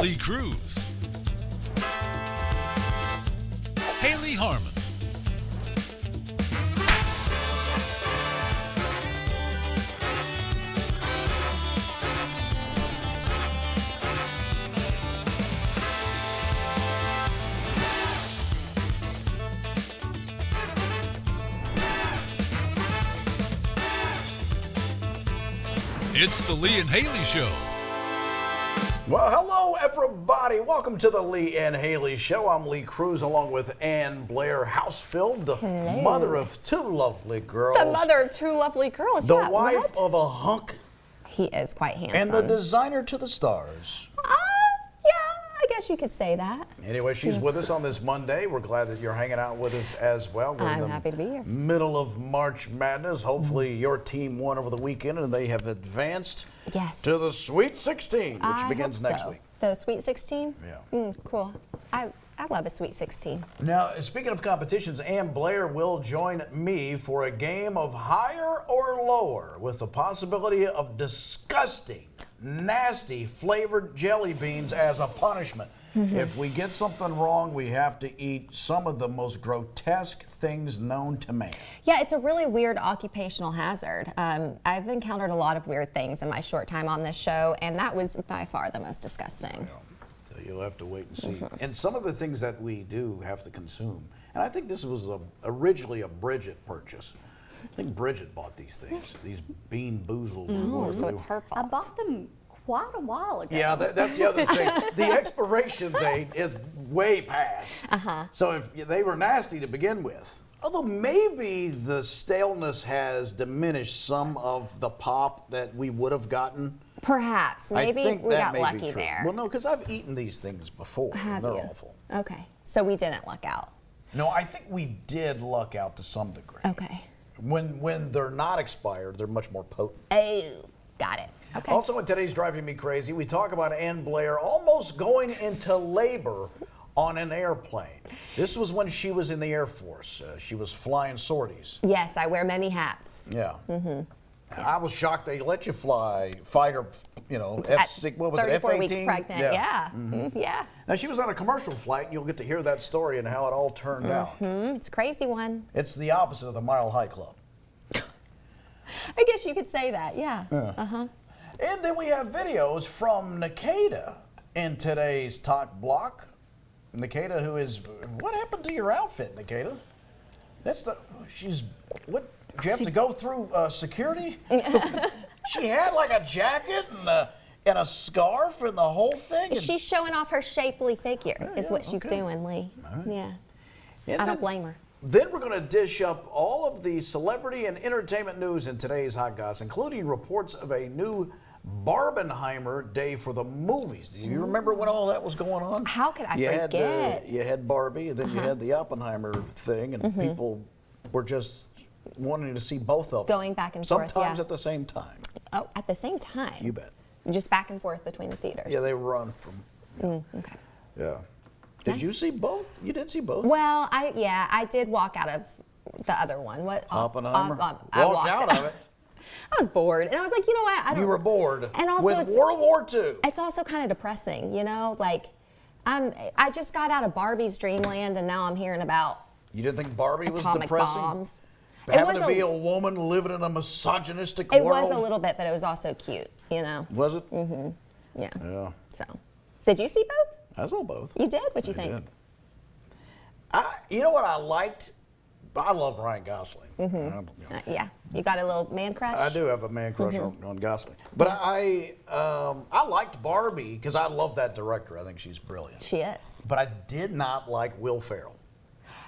Lee Cruz, Hayley Harmon, it's the Lee and Hayley Show. Well, hello, everybody. Welcome to the Lee and Hayley Show. I'm Lee Cruz along with Ann Blair Housefeld, the mother of two lovely girls. The mother of two lovely girls. The yeah, wife what? of a hunk. He is quite handsome. And the designer to the stars. I guess you could say that. Anyway, she's with us on this Monday. We're glad that you're hanging out with us as well. We're I'm in the happy to be here. middle of March Madness. Hopefully your team won over the weekend and they have advanced to the Sweet 16, which begins next week. The Sweet 16? Yeah. Cool. I love a Sweet 16. Now, speaking of competitions, Ann Blair will join me for a game of higher or lower with the possibility of disgusting, nasty flavored jelly beans as a punishment. If we get something wrong, we have to eat some of the most grotesque things known to man. Yeah, it's a really weird occupational hazard. I've encountered a lot of weird things in my short time on this show, and that was by far the most disgusting. So you'll have to wait and see. And some of the things that we do have to consume, and I think this was originally a Bridget purchase. I think Bridget bought these things, these Bean Boozled. So it's her fault. I bought them quite a while ago. Yeah, that's the other thing. The expiration date is way past. So if they were nasty to begin with, although maybe the staleness has diminished some of the pop that we would have gotten. Perhaps. Maybe I think we that got may be lucky true. there. Well, no, because I've eaten these things before. Have They're you? awful. Okay, so we didn't luck out. No, I think we did luck out to some degree. Okay. When they're not expired, they're much more potent. Oh, got it. Okay. Also, in today's Driving Me Crazy, we talk about Ann Blair almost going into labor on an airplane. This was when she was in the Air Force. She was flying sorties. Yes, I wear many hats. Yeah. I was shocked they let you fly fighter, F6, what was it, F-18? 34 weeks pregnant, yeah. Yeah. Now, she was on a commercial flight, and you'll get to hear that story and how it all turned out. It's a crazy one. It's the opposite of the Mile High Club. I guess you could say that, yeah. And then we have videos from Nikita in today's Talk Block. Nikita, who is, what happened to your outfit, Nikita? Did you have to go through security? She had like a jacket and a scarf and the whole thing. She's showing off her shapely figure, is what she's doing, Lee. Yeah. And I don't blame her. Then we're going to dish up all of the celebrity and entertainment news in today's Hot Goss, including reports of a new Barbenheimer day for the movies. Do you remember when all that was going on? How could I forget? You had Barbie, and then you had the Oppenheimer thing, and people were just wanting to see both of them. Going back and forth, Sometimes yeah. at the same time. Oh, at the same time? You bet. Just back and forth between the theaters? Yeah, they run from. Okay. Yeah. Did you see both? You did see both? Well, I did walk out of the other one. What? Oppenheimer? I Walked out of it. I was bored, and I was like, you know what? I don't. You were bored. And also, with World War II. It's also kind of depressing, Like, I just got out of Barbie's dreamland, and now I'm hearing about You didn't think Barbie was atomic depressing? bombs. Having to be a woman living in a misogynistic It world? was a little bit, but it was also cute, Was it? Yeah. Yeah. So, did you see both? I saw both. You did? What'd you I think? did. You know what I liked? I love Ryan Gosling. Yeah. You got a little man crush? I do have a man crush on Gosling. But I liked Barbie because I love that director. I think she's brilliant. She is. But I did not like Will Ferrell.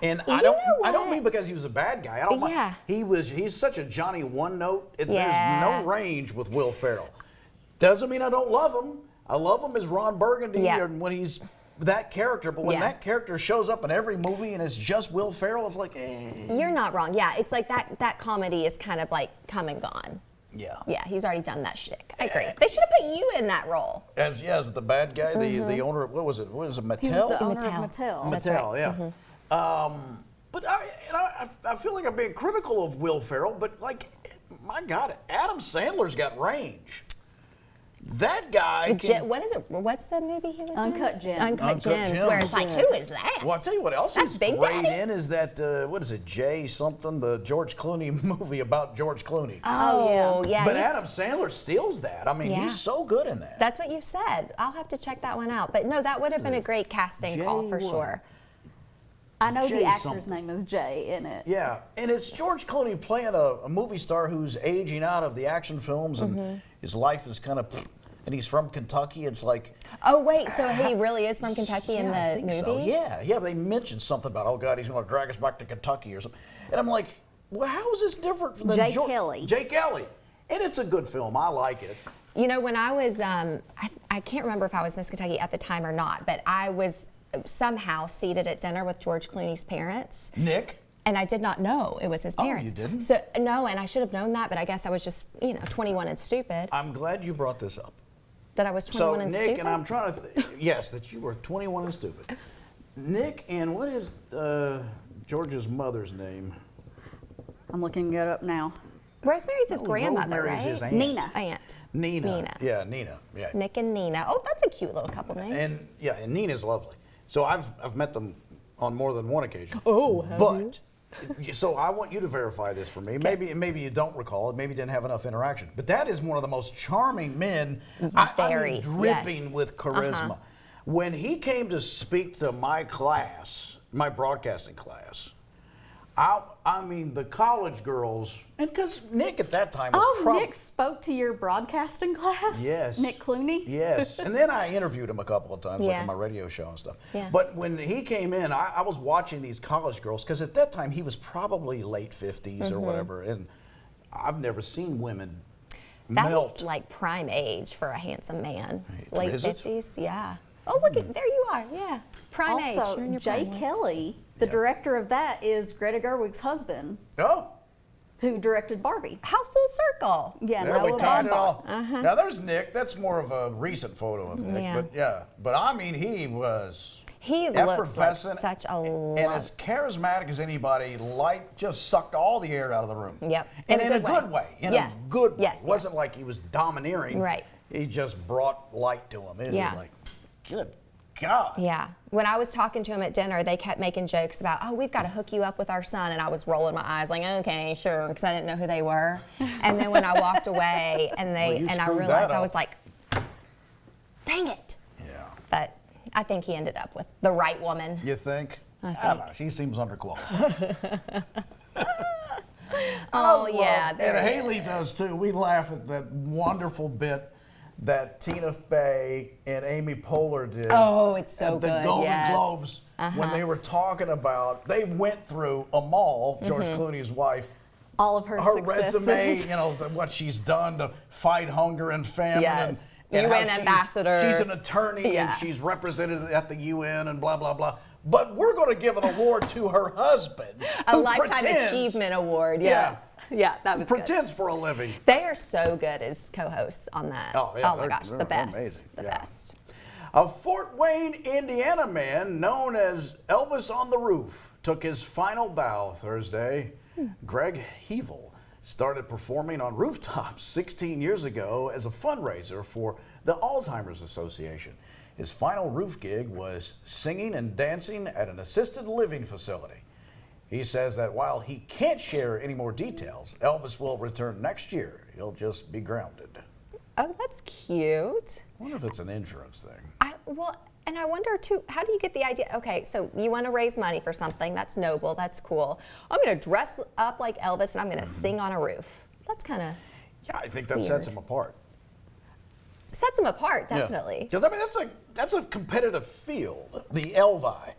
And You I know don't what? mean because he was a bad guy. I don't Yeah. mind. He's such a Johnny one note. Yeah. There's no range with Will Ferrell. Doesn't mean I don't love him. I love him as Ron Burgundy and when he's that character, but when that character shows up in every movie and it's just Will Ferrell, it's like, You're not wrong. Yeah, it's like that comedy is kind of like come and gone. Yeah. Yeah, he's already done that shtick. I agree. They should have put you in that role. As the bad guy, the owner of, what was it, Mattel? He was the owner of Mattel. Mattel. That's Mattel, right. yeah. But I feel like I'm being critical of Will Ferrell, but like, my God, Adam Sandler's got range. That guy. What is it? What's the movie he was in? Uncut Gems. Uncut Gems. Where it's like, who is that? Well, I'll tell you what else That's is Big great Daddy? in is that, what is it, Jay something, the George Clooney movie about George Clooney. Oh, yeah. But Adam Sandler steals that. I mean, Yeah. he's so good in that. That's what you said. I'll have to check that one out. But no, that would have been a great casting call for Jay sure. I know Jay the actor's something. name is Jay in it. Yeah, and it's George Clooney playing a movie star who's aging out of the action films, and his life is kind of, and he's from Kentucky. It's like, Oh, wait. So he really is from Kentucky in I the think movie? so. Yeah. They mentioned something about, oh God, he's going to drag us back to Kentucky or something, and I'm like, well, how is this different from the Jay Kelly. Jay Kelly, and it's a good film. I like it. You know, when I was, I can't remember if I was Miss Kentucky at the time or not, but I was somehow seated at dinner with George Clooney's parents. Nick. And I did not know it was his Oh, parents. you didn't? So no, and I should have known that, but I guess I was just, 21 and stupid. I'm glad you brought this up. That I was 21 and Nick stupid. and I'm trying to, yes, that you were 21 and stupid. Nick and what is George's mother's name? I'm looking it up now. Rosemary's his Oh, grandmother, Rosemary's right? his aunt. Nina. Aunt. Nina. Yeah, Nina. Yeah. Nick and Nina. Oh, that's a cute little couple name. And Nina's lovely. So I've met them on more than one occasion. Oh, have but so I want you to verify this for me. Maybe you don't recall it. Maybe you didn't have enough interaction. But that is one of the most charming men. Very, I mean, dripping yes. with charisma. When he came to speak to my class, my broadcasting class, I mean the college girls, and because Nick at that time was probably. Nick spoke to your broadcasting class? Yes. Nick Clooney? Yes. And then I interviewed him a couple of times, like Yeah. on my radio show and stuff. Yeah. But when he came in, I was watching these college girls, because at that time he was probably late 50s or whatever, and I've never seen women That melt. is like prime age for a handsome man. Late Is it? 50s, yeah. Oh, look, there you are, yeah. Prime age. Also, You're in your Jay prime age. Kelly, the director of that, is Greta Gerwig's husband, Oh, who directed Barbie. How full circle. Yeah, there we Noah tied it Baumbach. all. Now there's Nick. That's more of a recent photo of Nick. Yeah. But I mean, he was. He looks like effervescent such a and love. as charismatic as anybody. Light just sucked all the air out of the room. Yep. And in a good way. In Yeah. a good way. Yes, It wasn't yes. like he was domineering. Right. He just brought light to him. It Yeah. was like, good God. Yeah. When I was talking to him at dinner, they kept making jokes about, oh, we've got to hook you up with our son. And I was rolling my eyes like, okay, sure, because I didn't know who they were. And then when I walked away and Well, you I screwed realized, that I up. was like, dang it. Yeah. But I think he ended up with the right woman. You think? I don't know. She seems underqualified. Oh, yeah. And there it is. Hayley does too. We laugh at that wonderful bit that Tina Fey and Amy Poehler did. Oh, it's so at the good, Golden yes. Globes when they were talking about, they went through Amal, George Clooney's wife, All of her successes. resume, what she's done to fight hunger and famine. Yes. And UN how ambassador. She's an attorney Yeah. and she's represented at the UN and blah, blah, blah. But we're going to give an award to her husband. A who Lifetime pretends- Achievement Award, Yeah. yes. Yeah, that was good. Pretends for a living. They are so good as co-hosts on that. Oh, yeah, my they're- gosh, the they're best. amazing. The Yeah. best. A Fort Wayne, Indiana man known as Elvis on the Roof took his final bow Thursday. Greg Hevel started performing on rooftops 16 years ago as a fundraiser for the Alzheimer's Association. His final roof gig was singing and dancing at an assisted living facility. He says that while he can't share any more details, Elvis will return next year. He'll just be grounded. Oh, that's cute. I wonder if it's an insurance thing. And I wonder too, how do you get the idea? Okay, so you want to raise money for something. That's noble. That's cool. I'm going to dress up like Elvis and I'm going to sing on a roof. That's kind of Yeah, I think that sets him apart. sets him apart, definitely. Because I mean, that's a competitive field, the Elvi,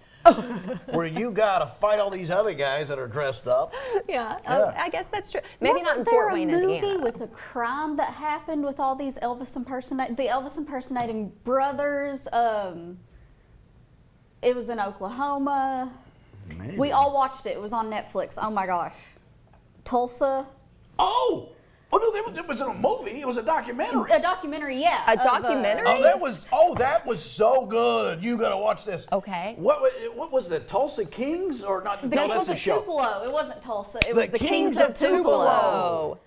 where you got to fight all these other guys that are dressed up. Yeah, Yeah. I guess that's true. Maybe not in Wasn't Fort there Wayne, a movie Indiana. with a crime that happened with all these the Elvis impersonating brothers? It was in Oklahoma. Maybe. We all watched it. It was on Netflix. Oh my gosh, Tulsa. Oh no, it was in a movie. It was a documentary. A documentary, yeah. A of, documentary? That was so good. You got to watch this. Okay. What was the Tulsa Kings or not? The No, Kings that's the of show. Tupelo. It wasn't Tulsa. It The was the Kings Kings of of Tupelo. Tupelo.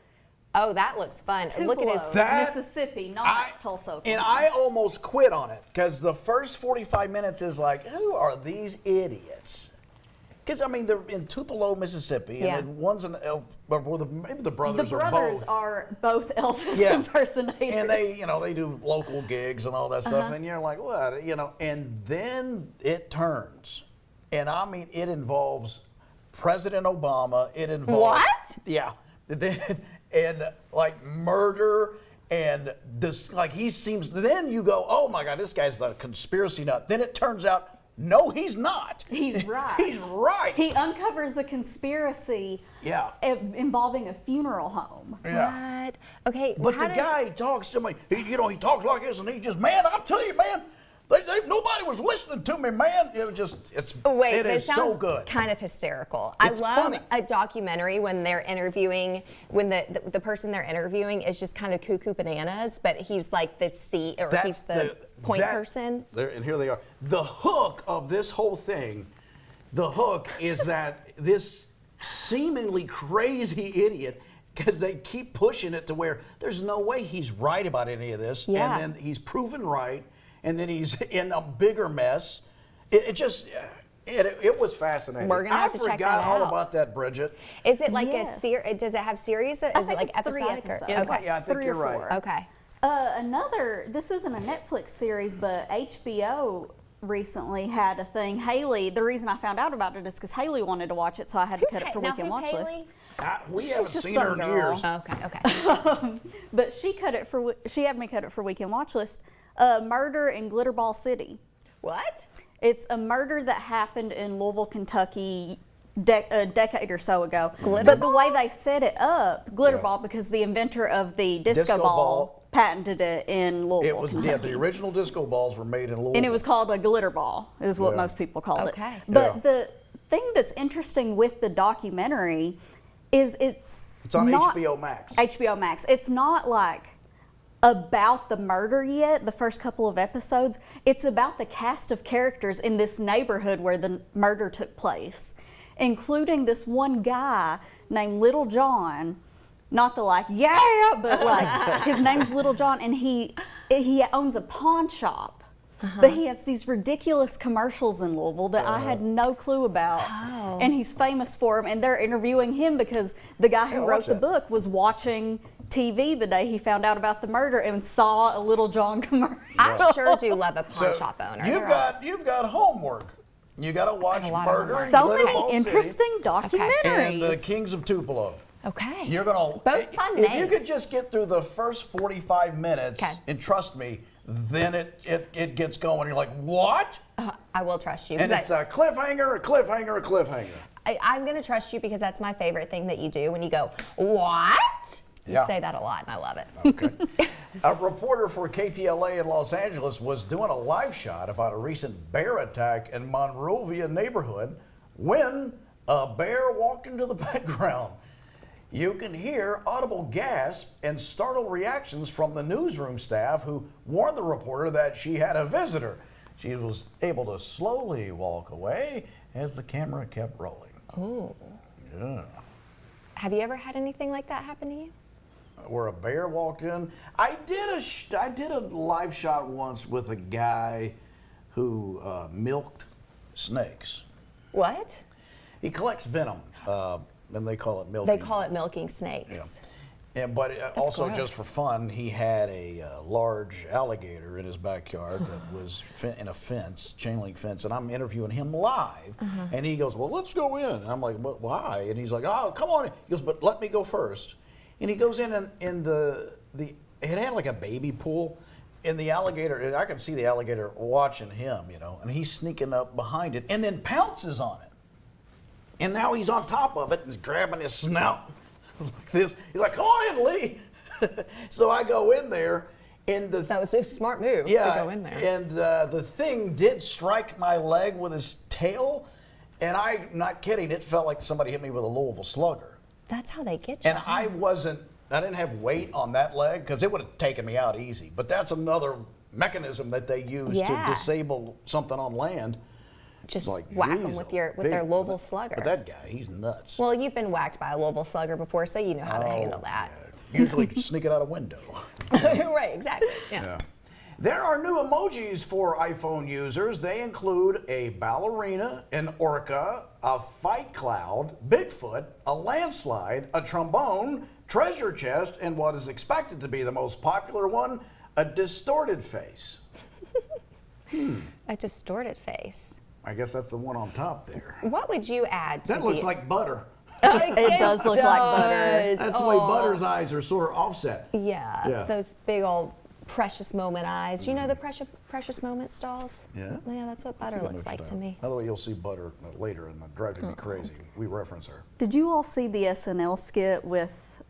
Oh, that looks fun. Look at his. Tupelo, That- Mississippi, not Tulsa. And Oklahoma. I almost quit on it because the first 45 minutes is like, who are these idiots? Because I mean, they're in Tupelo, Mississippi, and Yeah. then one's an elf, or maybe the brothers, The are brothers both. are both Elvis Yeah. impersonators. And they, they do local gigs and all that stuff, and you're like, what, And then it turns, and I mean, it involves President Obama. It involves What? Yeah, and like murder and this, like he seems. Then you go, oh my God, this guy's a conspiracy nut. Then it turns out, no, he's not. He's right. He's right. He uncovers a conspiracy Yeah. involving a funeral home. Yeah. What? Okay. But how the does- guy talks to me, he talks like this, and he just, man, I'll tell you, man, nobody was listening to me, man. It was just, Wait, it but is it sounds so good. kind of hysterical. It's I love funny. a documentary when they're interviewing, when the person they're interviewing is just kind of cuckoo bananas, but he's like the seat, or he's the point person. And here they are. The hook of this whole thing, the hook is that this seemingly crazy idiot, because they keep pushing it to where there's no way he's right about any of this, Yeah. and then he's proven right, and then he's in a bigger mess. It was fascinating. We're gonna have to I check forgot that all out. about that, Bridget. Is it like Yes. a series? Does it have series? Is think it like it's 3 episodic? episodes. Okay. Yeah, I think 3 you're or right. 4. Okay. This isn't a Netflix series, but HBO recently had a thing. Hayley, the reason I found out about it is because Hayley wanted to watch it, so I had to cut it for Weekend Watch List. We haven't just seen her in some girl. years. Okay. But she had me cut it for Weekend Watch List. Murder in Glitterball City. What? It's a murder that happened in Louisville, Kentucky, a decade or so ago. But the way they set it up, Glitterball, because the inventor of the disco ball patented it in Louisville, It was Kentucky. the original disco balls were made in Louisville. And it was called a glitter ball, is what Yeah. most people called Okay. it. But Yeah. the thing that's interesting with the documentary is it's on not- HBO Max. HBO Max. It's not like about the murder yet, the first couple of episodes. It's about the cast of characters in this neighborhood where the murder took place, including this one guy named Little John. Not the but like his name's Little John, and he owns a pawn shop. But he has these ridiculous commercials in Louisville that I had no clue about. Oh. And he's famous for them, and they're interviewing him because the guy who Yeah, wrote watch the that. book was watching TV the day he found out about the murder and saw a Little John commercial. I sure do love a pawn shop owner. You've got homework. You got to watch a lot of Murder in homework. So Glitterball many City interesting documentaries. and the Kings of Tupelo. Okay. You're gonna Both fun if you names. could just get through the first 45 minutes, Okay. and trust me, then it gets going. You're like, what? I will trust you. And 'cause it's a cliffhanger, a cliffhanger, a cliffhanger. I'm going to trust you because that's my favorite thing that you do when you go, what? You Yeah. say that a lot, and I love it. Okay. A reporter for KTLA in Los Angeles was doing a live shot about a recent bear attack in Monrovia neighborhood when a bear walked into the background. You can hear audible gasps and startled reactions from the newsroom staff who warned the reporter that she had a visitor. She was able to slowly walk away as the camera kept rolling. Oh. Yeah. Have you ever had anything like that happen to you? Where a bear walked in. I did a live shot once with a guy who milked snakes. What? He collects venom, and they call it milking. They call it milking snakes. Yeah. But also just for gross. fun, he had a large alligator in his backyard that was in a fence, chain link fence, and I'm interviewing him live, and he goes, "Well, let's go in." And I'm like, "But why?" And he's like, "Oh, come on." He goes, "But let me go first." And he goes in, and it had like a baby pool. And the alligator, I could see the alligator watching him, and he's sneaking up behind it and then pounces on it. And now he's on top of it and he's grabbing his snout like this. He's like, "Come on in, Lee." So I go in there, and That was a smart move to go in there. and the thing did strike my leg with his tail, and I'm not kidding, it felt like somebody hit me with a Louisville Slugger. That's how they get you. And I didn't have weight on that leg because it would have taken me out easy. But that's another mechanism that they use to Yeah. disable something on land. Just Like, whack them geez, with big- their Louisville Slugger. But that guy, he's nuts. Well, you've been whacked by a Louisville Slugger before, so you know how to handle that. Yeah. Usually sneaking out a window. Right, exactly. Yeah. Yeah. There are new emojis for iPhone users. They include a ballerina, an orca, a fight cloud, Bigfoot, a landslide, a trombone, treasure chest, and what is expected to be the most popular one, a distorted face. A distorted face. I guess that's the one on top there. What would you add to That looks the... like butter. It does look like butter. does. That's the way Butter's eyes are sort of offset. Yeah, those big old precious moment eyes. You know the precious moments dolls? Yeah. Yeah, that's what Butter looks like to me. By the way, you'll see Butter later, and it drives me crazy. We reference her. Did you all see the SNL skit with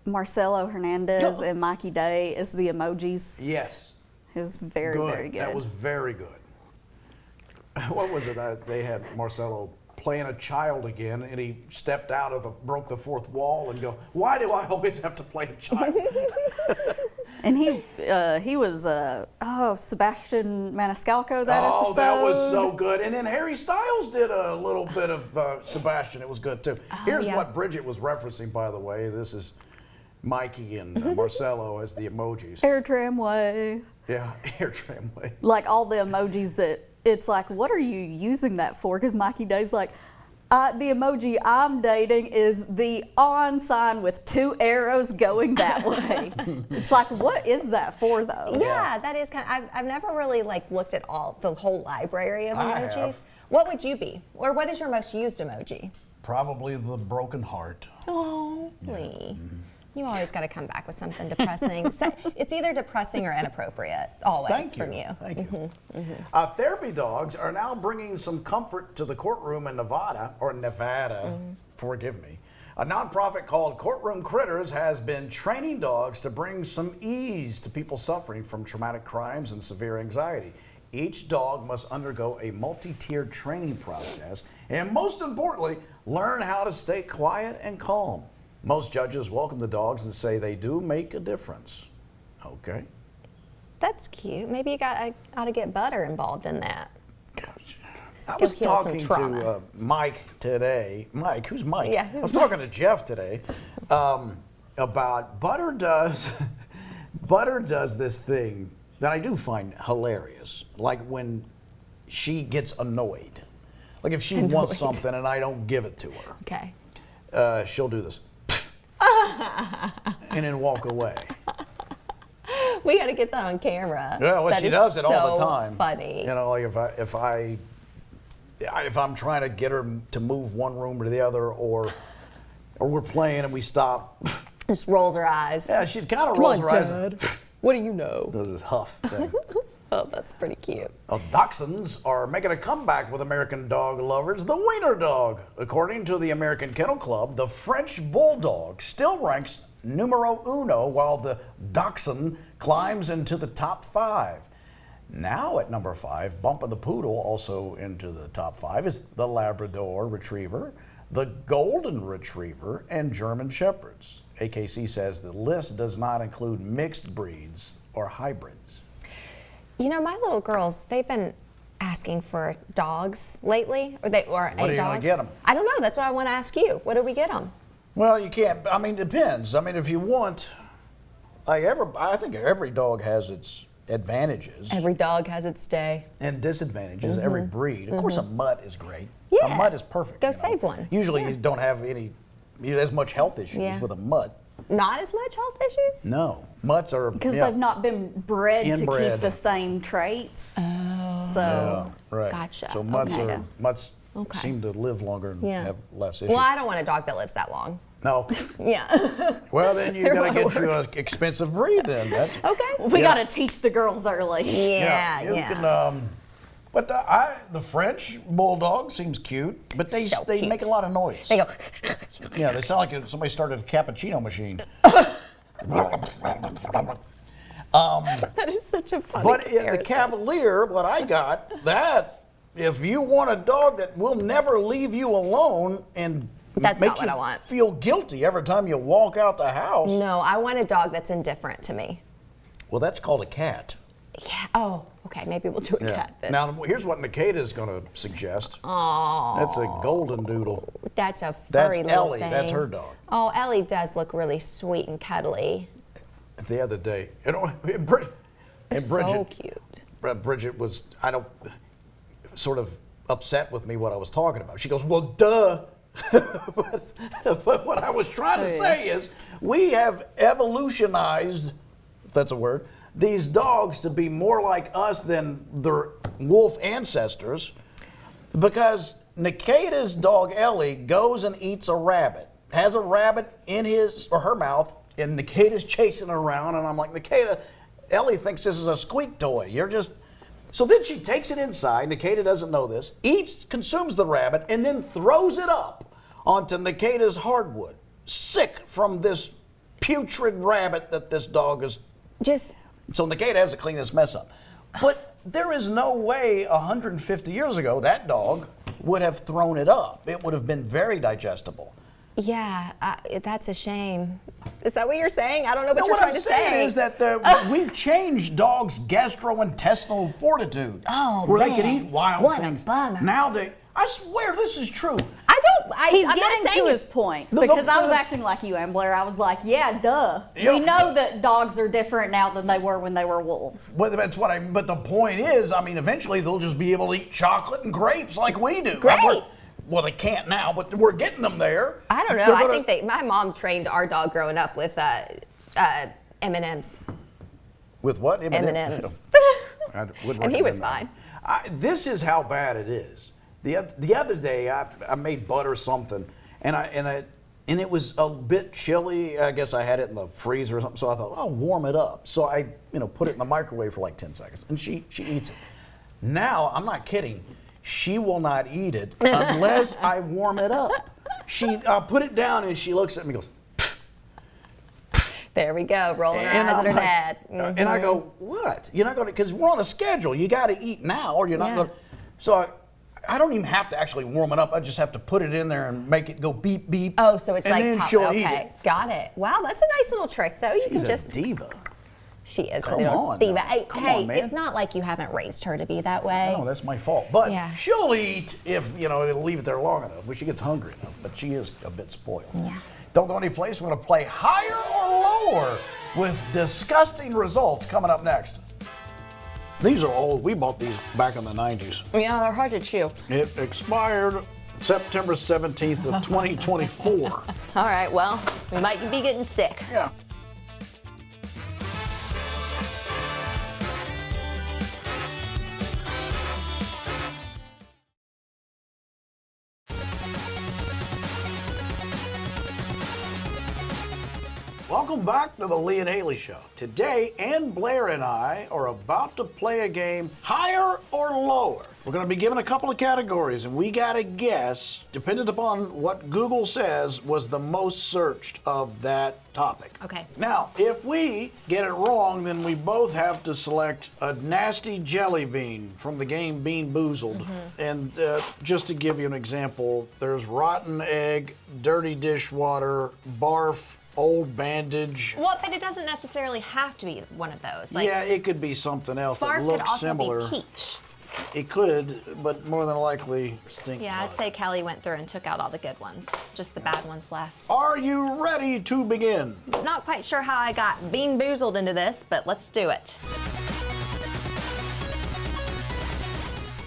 Marcelo Hernandez and Mikey Day as the emojis? Yes. It was very, Good. very good. That was very good. What was it? They had Marcelo playing a child again, and he stepped out of broke the fourth wall and go, why do I always have to play a child? And he was Sebastian Maniscalco that episode. Oh, that was so good. And then Harry Styles did a little bit of Sebastian. It was good too. Here's yeah. what Bridget was referencing, by the way. This is Mikey and Marcelo as the emojis. Air tramway. Yeah, air tramway. Like all the emojis that it's like, what are you using that for? Because Mikey Day's like, the emoji I'm dating is the on sign with 2 arrows going that way. It's like, what is that for though? Yeah, that is kind of, I've never really like looked at the whole library of I emojis. have. What would you be? Or what is your most used emoji? Probably the broken heart. Oh, Lee. You always got to come back with something depressing. So it's either depressing or inappropriate, always. Thank you. From you. Thank you. Therapy dogs are now bringing some comfort to the courtroom in Nevada, forgive me. A nonprofit called Courtroom Critters has been training dogs to bring some ease to people suffering from traumatic crimes and severe anxiety. Each dog must undergo a multi-tiered training process and, most importantly, learn how to stay quiet and calm. Most judges welcome the dogs and say they do make a difference. Okay. That's cute. Maybe you ought to get Butter involved in that. Gosh. I He'll was heal some talking trauma. to Mike today. Mike, who's Mike? Yeah, who's I was talking to Jeff today about Butter does this thing that I do find hilarious. Like when she gets annoyed. Like if she wants something and I don't give it to her. Okay. She'll do this. And then walk away. We got to get that on camera. Yeah, well, That she is does it all the so time. Funny. You know, like if I'm trying to get her to move one room to the other, or we're playing and we stop. Just rolls her eyes. Yeah, she kind of Come rolls on, her eyes. Dad. What do you know? Does this huff thing. Oh, that's pretty cute. Dachshunds are making a comeback with American dog lovers, the wiener dog. According to the American Kennel Club, the French bulldog still ranks numero uno, while the dachshund climbs into the top 5. Now at number 5, bumping the poodle also into the top 5, is the Labrador Retriever, the Golden Retriever, and German Shepherds. AKC says the list does not include mixed breeds or hybrids. You know, my little girls, they've been asking for dogs lately, or a What are you dog. gonna get 'em? I don't know. That's what I want to ask you. What do we get them? Well, you can't. I mean, it depends. I mean, if you want, I think every dog has its advantages Every dog has its day. and disadvantages. Every breed. Of course, a mutt is great. Yeah. A mutt is perfect. Go you know. save one. Usually, Yeah. you don't have as much health issues Yeah. with a mutt. Not as much health issues? No, mutts are Because yeah, they've not been bred to Inbred. keep the same traits. So yeah, right. Gotcha. So mutts Okay. mutts seem to live longer and Yeah. have less issues. Well, I don't want a dog that lives that long. No. Yeah. Well, then you They're gotta a get lot of you an expensive breed. Then that's Okay. we Yeah. got to teach the girls early. Yeah, you yeah. can, but the French bulldog seems cute, but they So cute. make a lot of noise. They go, Yeah, they sound like if somebody started a cappuccino machine. that is such a funny But in the comparison. Cavalier, what I got, that if you want a dog that will never leave you alone and That's make not what you I want. feel guilty every time you walk out the house, No, I want a dog that's indifferent to me. well, that's called a cat. Yeah. Oh, okay. Maybe we'll do a cat then. Now, here's what Nikita's going to suggest. Oh. That's a golden doodle. That's a That's furry little Ellie. thing. That's her dog. Oh, Ellie does look really sweet and cuddly. The other day, and Bridget, So cute. Bridget was, sort of upset with me what I was talking about. She goes, well, duh. but what I was trying to say is we have evolutionized, if that's a word, these dogs to be more like us than their wolf ancestors, because Nikita's dog Ellie goes and eats a rabbit, has a rabbit in his or her mouth, and Nikita's chasing it around, and I'm like, Nikita, Ellie thinks this is a squeak toy. You're just... So then she takes it inside, Nikita doesn't know this, eats, consumes the rabbit, and then throws it up onto Nikita's hardwood, sick from this putrid rabbit that this dog is... So Nikita has to clean this mess up. But there is no way 150 years ago that dog would have thrown it up. It would have been very digestible. Yeah, that's a shame. Is that what you're saying? I don't know what you're what trying I'm to saying say. is that we've changed dogs' gastrointestinal fortitude. Oh, where they man. can eat wild What a things. bummer. Now I swear this is true. He's I'm not getting saying to it's- his point No, because I was no. acting like you, Ambler. I was like, yeah, duh. Yeah. We know that dogs are different now than they were when they were wolves. But that's what But the point is, I mean, eventually they'll just be able to eat chocolate and grapes like we do. Great. Well, they can't now, but we're getting them there. I don't know. They're I gonna- think my mom trained our dog growing up with M&Ms. With what? M&Ms. I wouldn't And he was recommend fine. that. This is how bad it is. The other day, I made butter something, and it was a bit chilly. I guess I had it in the freezer or something, so I thought, I'll warm it up. So I put it in the microwave for like 10 seconds, and she eats it. Now, I'm not kidding. She will not eat it unless I warm it up. I put it down, and she looks at me and goes, There we go, rolling her eyes I'm at her like- dad. And I go, what? You're not going to, because we're on a schedule. You got to eat now, or you're not Yeah. going to. So I don't even have to actually warm it up. I just have to put it in there and make it go beep, beep. Oh, so it's and like, then she'll eat okay, it. got it. Wow, that's a nice little trick, though. You She's can just. a diva. She is Come a little on diva. now. Hey, Come hey, on, man. it's not like you haven't raised her to be that way. No, that's my fault. But Yeah. she'll eat if, it'll leave it there long enough. When she gets hungry enough. But she is a bit spoiled. Yeah. Don't go any place. We're going to play higher or lower with disgusting results coming up next. These are old. We bought these back in the 90s. Yeah, they're hard to chew. It expired September 17th of 2024. All right, well, we might be getting sick. Yeah. Welcome back to the Lee and Hayley Show. Today, Ann Blair and I are about to play a game, higher or lower. We're going to be given a couple of categories, and we got to guess, dependent upon what Google says was the most searched of that topic. Okay. Now, if we get it wrong, then we both have to select a nasty jelly bean from the game Bean Boozled. And just to give you an example, there's rotten egg, dirty dishwater, barf, old bandage. Well, but it doesn't necessarily have to be one of those. Like, Yeah, it could be something else that barf could looks also similar. be peach. It could, but more than likely stink Yeah, I'd bug. say Kelly went through and took out all the good ones. Just the bad ones left. Are you ready to begin? Not quite sure how I got Bean Boozled into this, but let's do it.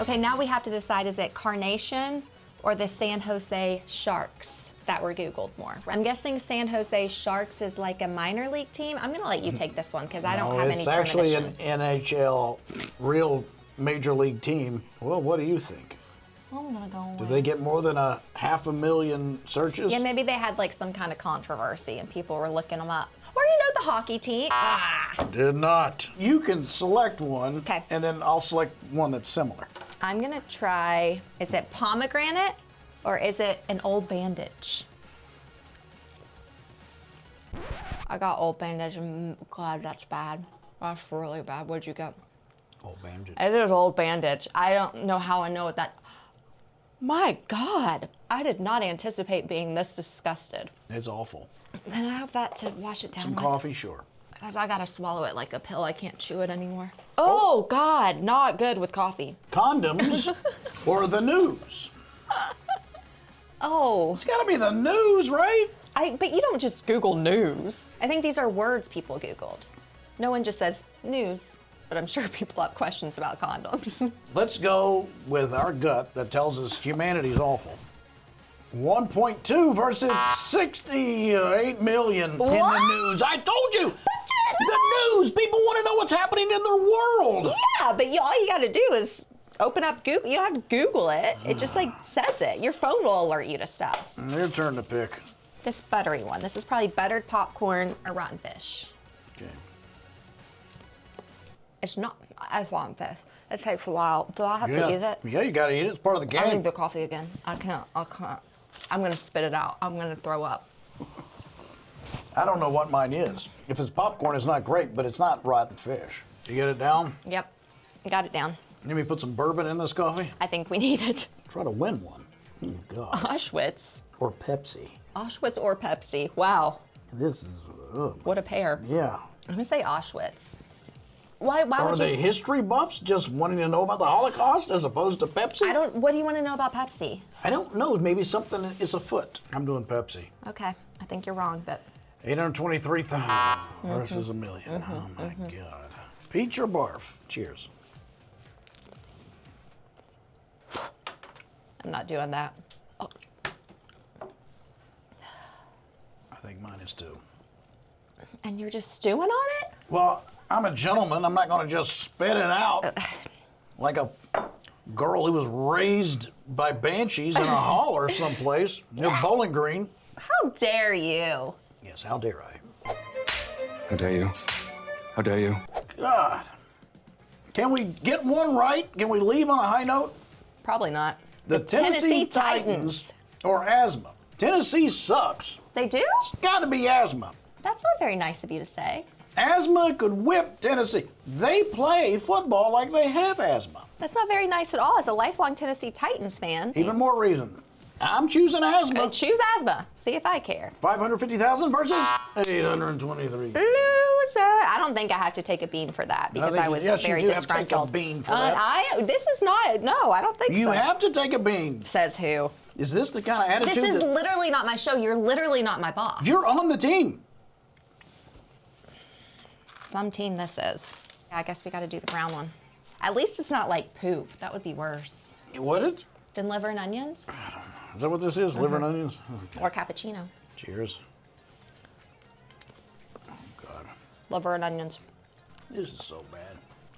Okay, now we have to decide, is it Carnation or the San Jose Sharks that were Googled more? I'm guessing San Jose Sharks is like a minor league team. I'm gonna let you take this one because I don't have any It's actually premonition. an NHL, real major league team. Well, what do you think? I'm gonna go Did with. they get more than 500,000 searches? Yeah, maybe they had like some kind of controversy and people were looking them up. Or you know, the hockey team. Ah. Did not. You can select one, 'Kay. and then I'll select one that's similar. I'm gonna try, is it pomegranate or is it an old bandage? I got old bandage and God, that's bad. That's really bad. What'd you get? Old bandage. It is old bandage. I don't know how I know what that. My God, I did not anticipate being this disgusted. It's awful. Then I have that to wash it down Some with. coffee, sure. Because I gotta swallow it like a pill. I can't chew it anymore. Oh, God, not good with coffee. Condoms or the news? Oh, It's gotta be the news, right? but you don't just Google news. I think these are words people Googled. No one just says news, but I'm sure people have questions about condoms. Let's go with our gut that tells us humanity's awful. 1.2 versus 68 million in the What? news. I told you! The news! People want to know what's happening in their world. Yeah, but all you got to do is open up Google. You don't have to Google it. It just like says it. Your phone will alert you to stuff. Their turn to pick. This buttery one. This is probably buttered popcorn or rotten fish. Okay. It's not. I want this. It takes a while. Do I have to eat it? Yeah, you gotta eat it. It's part of the I game. need the coffee again. I can't. I'm gonna spit it out. I'm gonna throw up. I don't know what mine is. If it's popcorn, it's not great, but it's not rotten fish. You get it down? Yep. Got it down. Let me put some bourbon in this coffee. I think we need it. Try to win one. Oh, God. Auschwitz. Or Pepsi. Auschwitz or Pepsi. Wow. This is, What a pair. yeah. I'm gonna say Auschwitz. Why Are would they you? history buffs just wanting to know about the Holocaust as opposed to Pepsi? What do you want to know about Pepsi? I don't know. Maybe something is afoot. I'm doing Pepsi. Okay, I think you're wrong, but 823,000 versus a million. Oh my God. Peach or barf? Cheers. I'm not doing that. Oh, I think mine is too. and you're just stewing on it? Well, I'm a gentleman. I'm not going to just spit it out like a girl who was raised by banshees in a holler someplace near Bowling Green. How dare you? Yes, how dare I? How dare you? How dare you? God. Can we get one right? Can we leave on a high note? Probably not. The Tennessee Titans or asthma. Tennessee sucks. They do? It's got to be asthma. That's not very nice of you to say. Asthma could whip Tennessee. They play football like they have asthma. That's not very nice at all as a lifelong Tennessee Titans fan. Even more reason. I'm choosing asthma. Choose asthma. See if I care. 550,000 versus 823. Loser. I don't think I have to take a bean for that because think I was yes, you very do have to take a disgruntled. bean for that. This is not. No, I don't think You so. have to take a bean. Says who? Is this the kind of attitude This is that literally not my show. You're literally not my boss. you're on the team? Some team this is. Yeah, I guess we got to do the brown one. At least it's not like poop. That would be worse. Would it? Than liver and onions Is that what this is? Liver and onions? or cappuccino. Cheers. Oh, God. Liver and onions. This is so bad.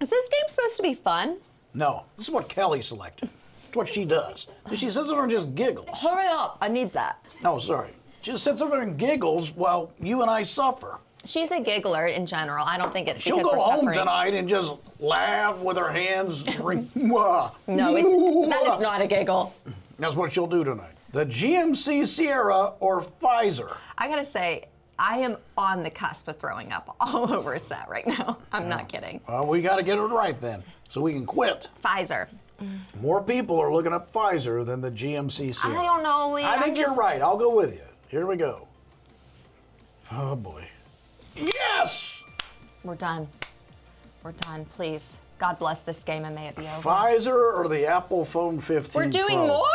Is this game supposed to be fun? No, this is what Kelly selected. It's what she does. She sits over and just giggles. Hurry up. I need that. No, sorry. She just sits over and giggles while you and I suffer. She's a giggler in general. I don't think it's She'll because go we're home suffering. tonight and just laugh with her hands. No, that is not a giggle. That's what she'll do tonight. The GMC Sierra or Pfizer? I gotta say, I am on the cusp of throwing up all over a set right now. I'm not kidding. Well, we got to get it right then, so we can quit. Pfizer. More people are looking up Pfizer than the GMC Sierra. I don't know, Lee. I think you're right. I'll go with you. Here we go. Oh, boy. Yes! We're done. We're done, please. God bless this game and may it be over. Pfizer or the Apple Phone 15 We're doing Pro? more?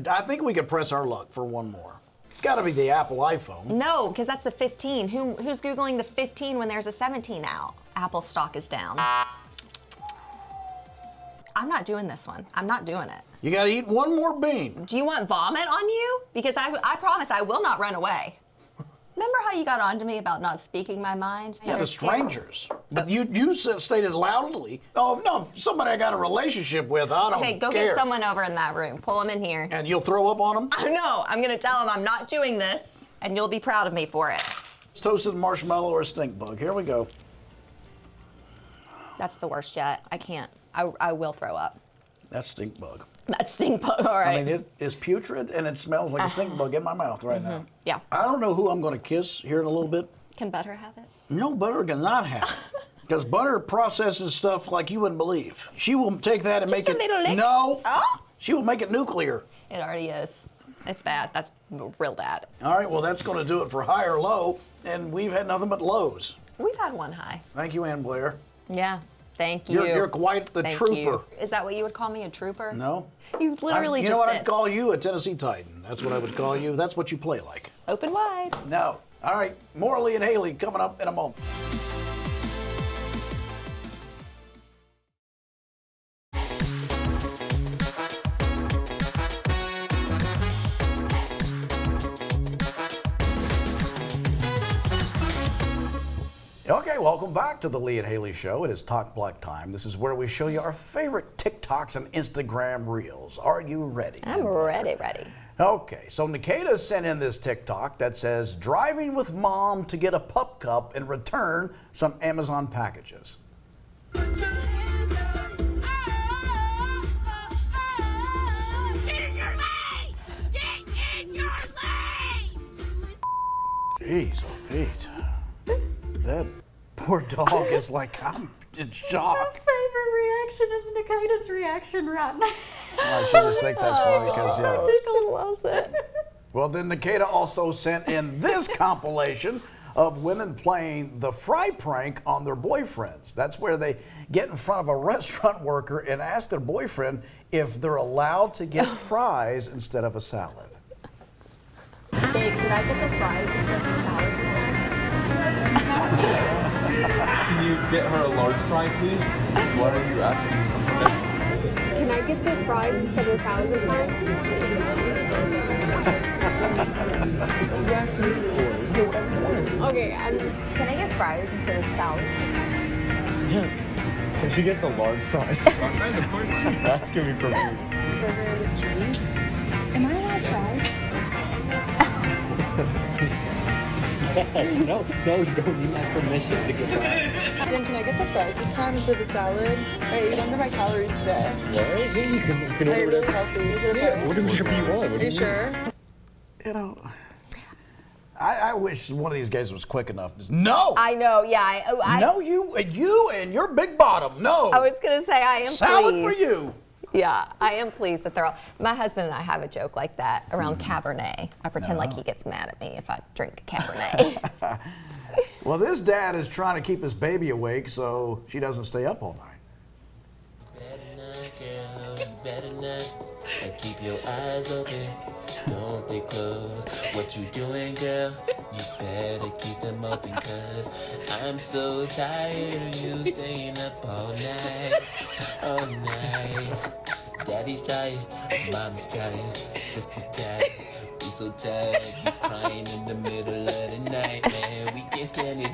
I think we could press our luck for one more. It's got to be the Apple iPhone. No, because that's the 15. Who's Googling the 15 when there's a 17 out? Apple stock is down. I'm not doing this one. I'm not doing it. You got to eat one more bean. Do you want vomit on you? Because I promise I will not run away. Remember how you got on to me about not speaking my mind? Yeah, the strangers. But you stated loudly, oh, no, somebody I got a relationship with, I don't Okay, go care. get someone over in that room. Pull them in here. And you'll throw up on them? I know. I'm going to tell them I'm not doing this, and you'll be proud of me for it. It's toasted marshmallow or stink bug. Here we go. That's the worst yet. I can't. I will throw up. That's stink bug. That's stink bug, all right. I mean, it is putrid and it smells like a stink bug in my mouth right now. Yeah. I don't know who I'm going to kiss here in a little bit. Can butter have it? No, butter cannot have it. Because butter processes stuff like you wouldn't believe. She will take that and Just make a it. little lick? No. Oh. She will make it nuclear. It already is. It's bad. That's real bad. All right, well, that's going to do it for high or low. And we've had nothing but lows. We've had one high. Thank you, Ann Blair. Yeah. Thank you. You're quite the Thank trooper. you. Is that what you would call me, a trooper? No? You literally You just know what did. I'd call you? A Tennessee Titan. That's what I would call you. That's what you play like. Open wide. No. All right, more Lee and Hayley coming up in a moment. Okay, welcome back to the Lee and Hayley Show. It is Talk Black time. This is where we show you our favorite TikToks and Instagram reels. Are you ready? I'm ready. Okay, so Nikita sent in this TikTok that says, driving with mom to get a pup cup and return some Amazon packages. Jeez, oh Pete. That poor dog is like, I'm in My shock. favorite reaction is Nikita's reaction right now. She just thinks that's funny because, She loves it. Well, then Nikita also sent in this compilation of women playing the fry prank on their boyfriends. That's where they get in front of a restaurant worker and ask their boyfriend if they're allowed to get fries instead of a salad. Babe, could I get the fries instead of the salad? Can you get her a large fry, please? What are you asking for? Can I get the fries instead of salad this time? What are you asking me for? Get whatever you want. Okay, can I get fries instead of salad? Can she get the large fries? Large fries, of course. Asking me for food. Burger with cheese? Am I allowed fries? Yes, no, you don't need my permission to get fries. Jen, can I get the fries this time instead of the salad? I ate under my calories today. What? Yeah, you can Are you really healthy? Is it okay? order whatever you want. Are you sure? You know, I wish one of these guys was quick enough. No! I know, yeah. No, you and your big bottom. No. I was going to say, I am Salad pleased. for you. Yeah, I am pleased that they're all. My husband and I have a joke like that around Cabernet. I pretend like he gets mad at me if I drink Cabernet. Well, this dad is trying to keep his baby awake so she doesn't stay up all night. Better not, girl, you better not. And keep your eyes open, don't they close. What you doing, girl? You better keep them open, cause I'm so tired of you staying up all night, all night. Daddy's tired, mommy's tired, sister tired. We so tired, you crying in the middle of the night, man. We can't stand it.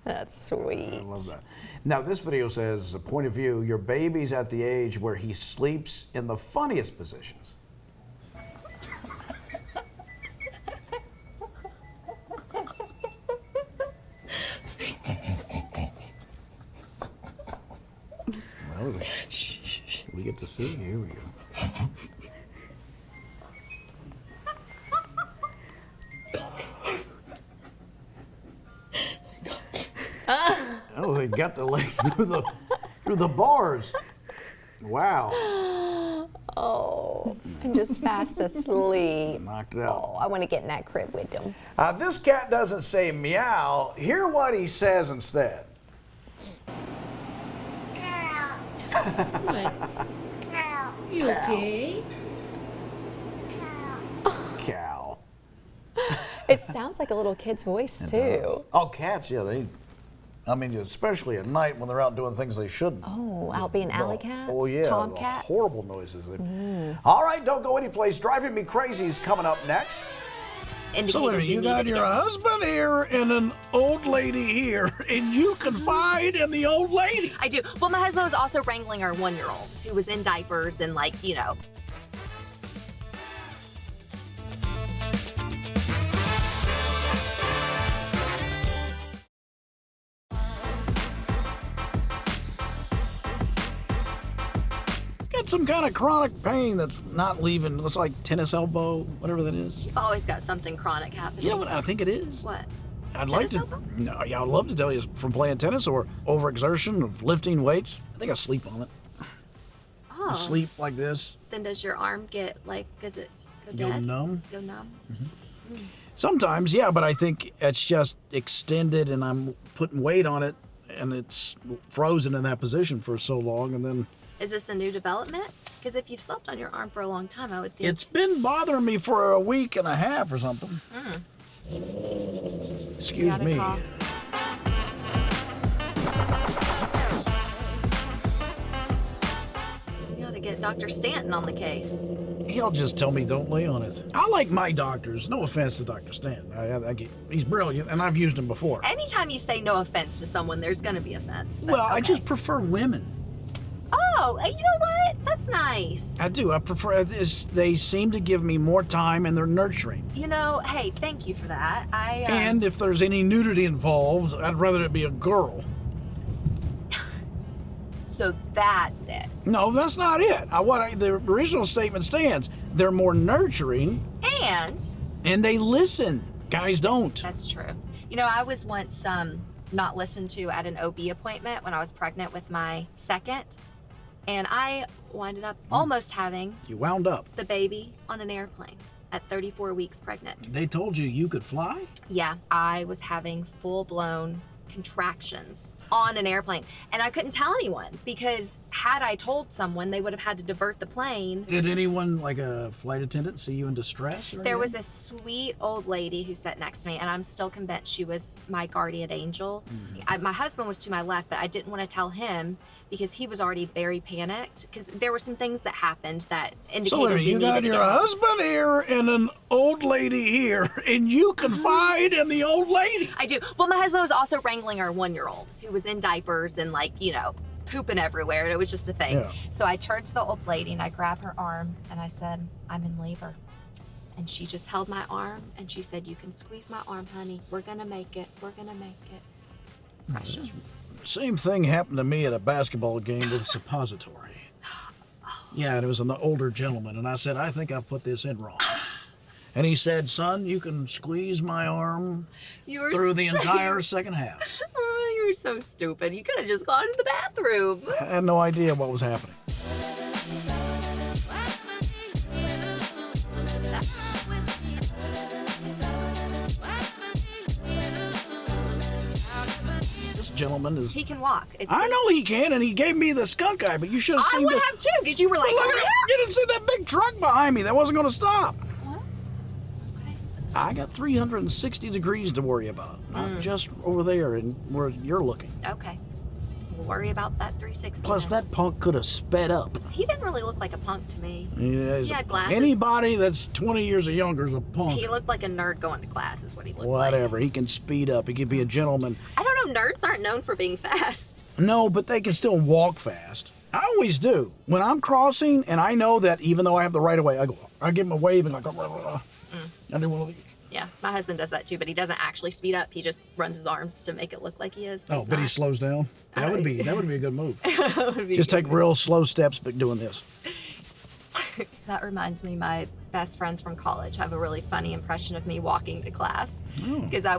That's sweet. I love that. Now, this video says, point of view, your baby's at the age where he sleeps in the funniest positions. Well, we get to see. Here we go. Oh, they got the legs through the bars. Wow. Oh, I'm just fast asleep. Knocked it out. Oh, I want to get in that crib with him. This cat doesn't say meow. Hear what he says instead. What? You okay? Cow. It sounds like a little kid's voice, too. Oh, cats, yeah, especially at night when they're out doing things they shouldn't. Oh, out being alley cats? Oh, yeah. Tomcats? The horrible noises. All right, don't go anyplace. Driving Me Crazy is coming up next. So you got your husband here and an old lady here, and you confide in the old lady. I do. Well, my husband was also wrangling our 1-year-old who was in diapers and Got some kind of chronic pain that's not leaving. Looks like tennis elbow, whatever that is. You've always got something chronic happening. You know what I think it is? What? I'd Tennis like to. elbow? No, yeah, I'd love to tell you it's from playing tennis or overexertion of lifting weights. I think I sleep on it. Oh. I sleep like this. Then does your arm get does it go Go dead? numb. Go numb? Sometimes, yeah, but I think it's just extended and I'm putting weight on it and it's frozen in that position for so long, and then Is this a new development? Because if you've slept on your arm for a long time, I would think. it's been bothering me for a week and a half or something. Excuse Gotta me. call. You ought to get Dr. Stanton on the case. He'll just tell me don't lay on it. I like my doctors. No offense to Dr. Stanton. He's brilliant, and I've used him before. Anytime you say no offense to someone, there's going to be offense. but Well, I okay. just prefer women. Oh, you know what? That's nice. I do. I prefer this. They seem to give me more time, and they're nurturing. You know, hey, thank you for that. And if there's any nudity involved, I'd rather it be a girl. So that's it. No, that's not it. The original statement stands. They're more nurturing, and they listen. Guys don't. That's true. You know, I was once not listened to at an OB appointment when I was pregnant with my second, and I winded up almost having You wound up. the baby on an airplane at 34 weeks pregnant. They told you could fly? Yeah, I was having full-blown contractions on an airplane, and I couldn't tell anyone because had I told someone, they would have had to divert the plane. Did anyone, like a flight attendant, see you in distress? Or There was anything? a sweet old lady who sat next to me, and I'm still convinced she was my guardian angel. My husband was to my left, but I didn't want to tell him because he was already very panicked because there were some things that happened that indicated So we you needed got to your get home. husband here and an old lady here, and you confide in the old lady. I do. Well, my husband was also wrangling our 1-year-old who was in diapers and pooping everywhere, and it was just a thing. Yeah. So I turned to the old lady and I grabbed her arm and I said, I'm in labor. And she just held my arm and she said, you can squeeze my arm, honey. We're gonna make it. We're gonna make it. Precious. Same thing happened to me at a basketball game with suppository. Yeah, and it was an older gentleman, and I said, I think I put this in wrong. And he said, son, you can squeeze my arm You were through the entire second half. Oh, you were so stupid. You could have just gone to the bathroom. I had no idea what was happening. This gentleman is... He can walk. I know he can, and he gave me the skunk eye, but you should have I seen would the... have too, because you were like, Look at it. You didn't see that big truck behind me. That wasn't going to stop. What? Okay. I got 360 degrees to worry about, not just over there and where you're looking. Okay. We'll worry about that 360. Plus, then. that punk could have sped up. He didn't really look like a punk to me. Yeah, He had glasses. Anybody that's 20 years or younger is a punk. He looked like a nerd going to class is what he looked Whatever. like. He can speed up. He can be a gentleman. I don't know, nerds aren't known for being fast. No, but they can still walk fast. I always do. When I'm crossing, and I know that even though I have the right of way, I give him a wave and I go, I do one of these. Yeah, my husband does that too, but he doesn't actually speed up. He just runs his arms to make it look like he is. Oh, he's but he not. slows down. That would be a good move. Would be Just good. take real slow steps, but doing this. That reminds me, my best friends from college have a really funny impression of me walking to class. Because I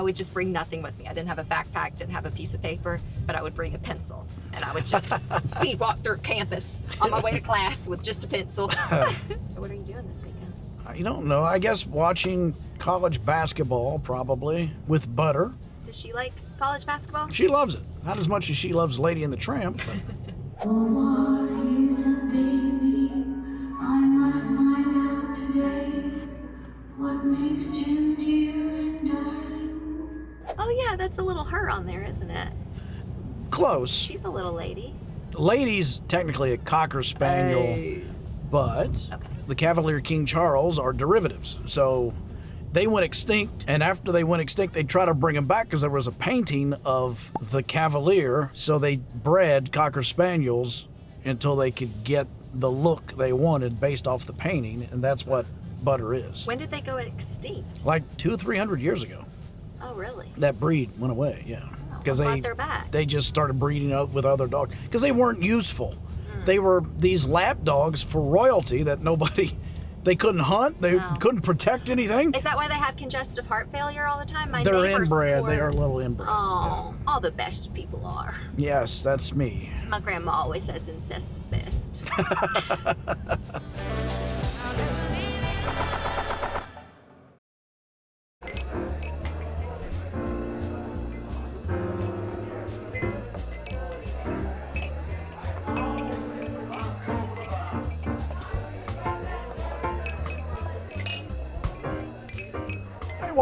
would just bring nothing with me. I didn't have a backpack, didn't have a piece of paper, but I would bring a pencil. And I would just speed walk through campus on my way to class with just a pencil. So what are you doing this weekend? I don't know. I guess watching college basketball, probably, with Butter. Does she like college basketball? She loves it. Not as much as she loves Lady and the Tramp. But Oh yeah, that's a little her on there, isn't it? close. She's a little lady. Lady's technically a Cocker Spaniel, Hey. but Okay. the Cavalier King Charles are derivatives. So they went extinct, and after they went extinct, they tried to bring them back because there was a painting of the Cavalier. So they bred Cocker Spaniels until they could get the look they wanted based off the painting, and that's what Butter is. When did they go extinct? Like 200-300 years ago, Oh really? that breed went away. Yeah, because I'm glad they're back. they just started breeding up with other dogs because they weren't useful. They were these lap dogs for royalty that nobody. They couldn't hunt. They No. couldn't protect anything. Is that why they have congestive heart failure all the time? My They're neighbors inbred. were- They are a little inbred. Oh, all the best people are. Yes, that's me. My grandma always says incest is best.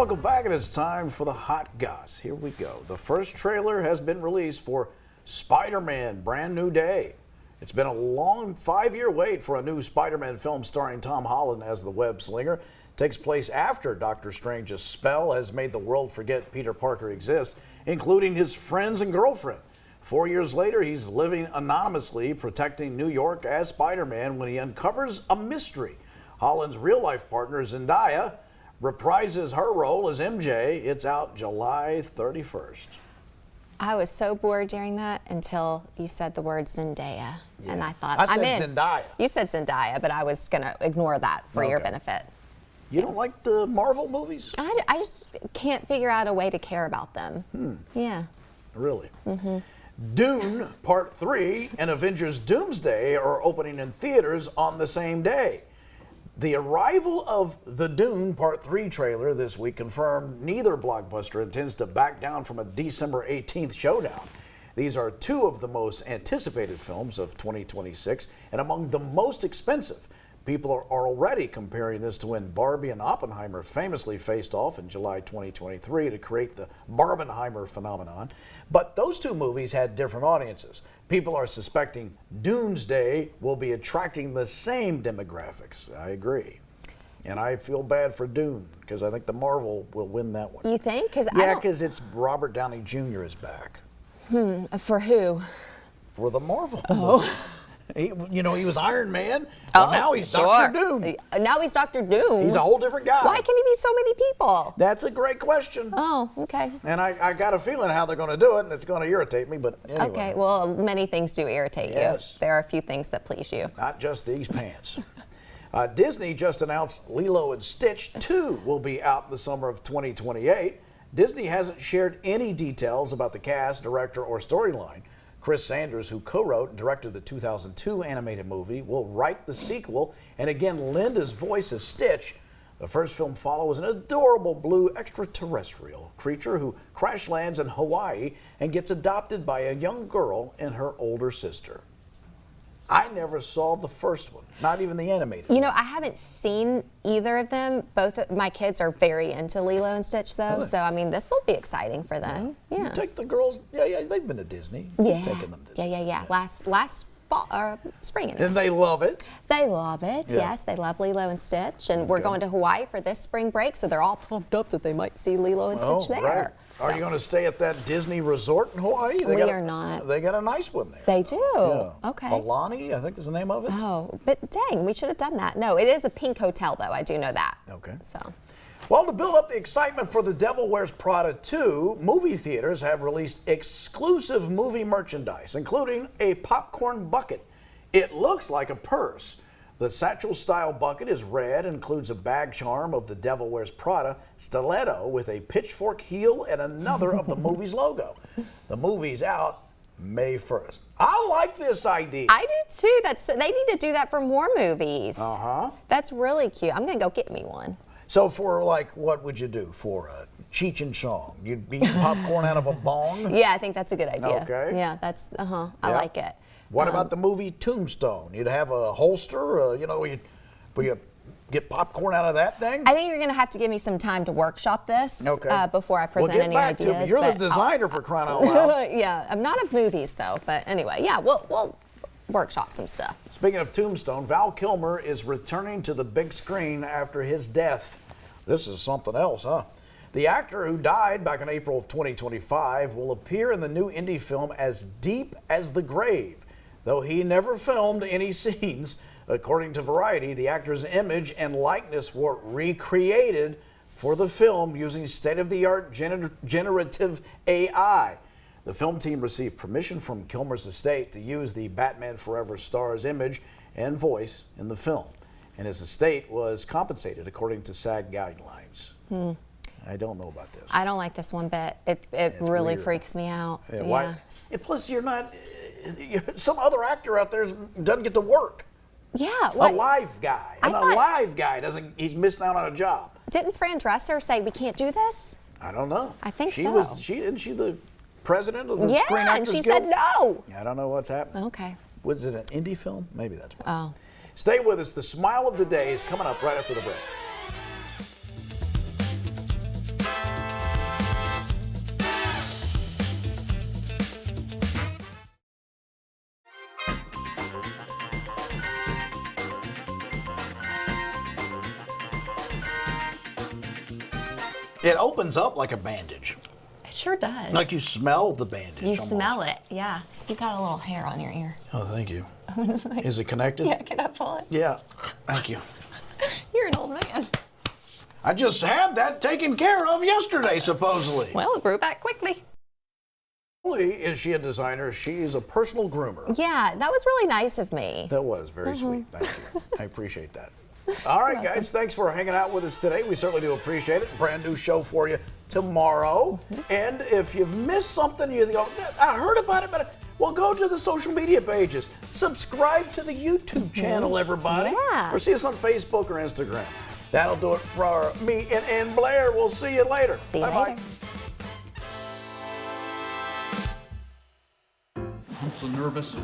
welcome back. It is time for the Hot Goss. Here we go. The first trailer has been released for Spider-Man Brand New Day. It's been a long 5-year wait for a new Spider-Man film starring Tom Holland as the web slinger. It takes place after Doctor Strange's spell has made the world forget Peter Parker exists, including his friends and girlfriend. 4 years later, he's living anonymously, protecting New York as Spider-Man when he uncovers a mystery. Holland's real-life partner, Zendaya, reprises her role as MJ. It's out July 31st. I was so bored during that until you said the word Zendaya. Yeah. And I thought, I I'm in. said Zendaya. You said Zendaya, but I was going to ignore that for your Okay. benefit. You don't like the Marvel movies? I just can't figure out a way to care about them. Yeah. Really? Dune Part 3 and Avengers Doomsday are opening in theaters on the same day. The arrival of the Dune Part 3 trailer this week confirmed neither blockbuster intends to back down from a December 18th showdown. These are two of the most anticipated films of 2026 and among the most expensive. People are already comparing this to when Barbie and Oppenheimer famously faced off in July 2023 to create the Barbenheimer phenomenon. But those two movies had different audiences. People are suspecting Doomsday will be attracting the same demographics. I agree. And I feel bad for Dune because I think the Marvel will win that one. You think? Yeah, because it's Robert Downey Jr. is back. For who? For the Marvel movies. He was Iron Man. Well, now he's Dr. Doom. Now he's Dr. Doom. He's a whole different guy. Why can he be so many people? That's a great question. Oh, okay. And I got a feeling how they're going to do it, and it's going to irritate me, but anyway. Okay, well, many things do irritate Yes. you. There are a few things that please you. Not just these pants. Disney just announced Lilo and Stitch 2 will be out in the summer of 2028. Disney hasn't shared any details about the cast, director, or storyline. Chris Sanders, who co-wrote and directed the 2002 animated movie, will write the sequel and again lend his voice as Stitch. The first film follows an adorable blue extraterrestrial creature who crash lands in Hawaii and gets adopted by a young girl and her older sister. I never saw the first one, not even the animated. You know, I haven't seen either of them. Both of my kids are very into Lilo and Stitch, though. Really? So, I mean, this will be exciting for them. Yeah. You take the girls, yeah, they've been to Disney. You've taken them to Disney. Yeah. Last fall, spring. And they love it. They love it, Yeah. yes. They love Lilo and Stitch. And we're going to Hawaii for this spring break, so they're all pumped up that they might see Lilo and Stitch there. Right. Are So- you going to stay at that Disney resort in Hawaii? We are not. They got a nice one there. They do? Yeah. Okay. Alani, I think is the name of it. Oh, but dang, we should have done that. No, it is a pink hotel, though. I do know that. Okay. So, Well, to build up the excitement for The Devil Wears Prada 2, movie theaters have released exclusive movie merchandise, including a popcorn bucket. It looks like a purse. The satchel-style bucket is red and includes a bag charm of The Devil Wears Prada stiletto with a pitchfork heel and another of the movie's logo. The movie's out May 1st. I like this idea. I do too. They need to do that for more movies. Uh-huh. That's really cute. I'm gonna go get me one. So for what would you do for Cheech and Chong? You'd be eating popcorn out of a bong? Yeah, I think that's a good idea. Okay. Yeah, that's I Yeah. like it. What about the movie Tombstone? You'd have a holster, where you get popcorn out of that thing? I think you're gonna have to give me some time to workshop this before I present get any back to ideas. me. You're the but designer for crying out loud. yeah, I'm not of movies though. But anyway, yeah, we'll workshop some stuff. Speaking of Tombstone, Val Kilmer is returning to the big screen after his death. This is something else, huh? The actor who died back in April of 2025 will appear in the new indie film As Deep as the Grave, though he never filmed any scenes. According to Variety, the actor's image and likeness were recreated for the film using state-of-the-art generative AI. The film team received permission from Kilmer's estate to use the Batman Forever star's image and voice in the film, and his estate was compensated according to SAG guidelines. I don't know about this. I don't like this one bit. It really weird. freaks me out. Yeah, why? Plus, you're not. Some other actor out there doesn't get to work. Yeah. A live guy. And a live guy doesn't. He's missing out on a job. Didn't Fran Dresser say we can't do this? I don't know. I think she so. Isn't she the president of the Yeah, Screen and Actors she Guild? said no. I don't know what's happening. Okay. Was it an indie film? Maybe that's why. Oh. Stay with us. The smile of the day is coming up right after the break. It opens up like a bandage. It sure does. Like you smell the bandage. You almost. smell it, yeah. You got a little hair on your ear. Oh, thank you. Is it connected? Yeah, can I pull it? Yeah. Thank you. You're an old man. I just had that taken care of yesterday, supposedly. Well, it grew back quickly. Not only is she a designer, she's a personal groomer. Yeah, that was really nice of me. That was very sweet. Thank you. I appreciate that. All right, guys. Thanks for hanging out with us today. We certainly do appreciate it. Brand new show for you tomorrow. And if you've missed something, you go, I heard about it, but well, go to the social media pages. Subscribe to the YouTube channel, everybody. Yeah. Or see us on Facebook or Instagram. That'll do it for me and Ann Blair. We'll see you later. See you Bye-bye. later. I'm so nervous.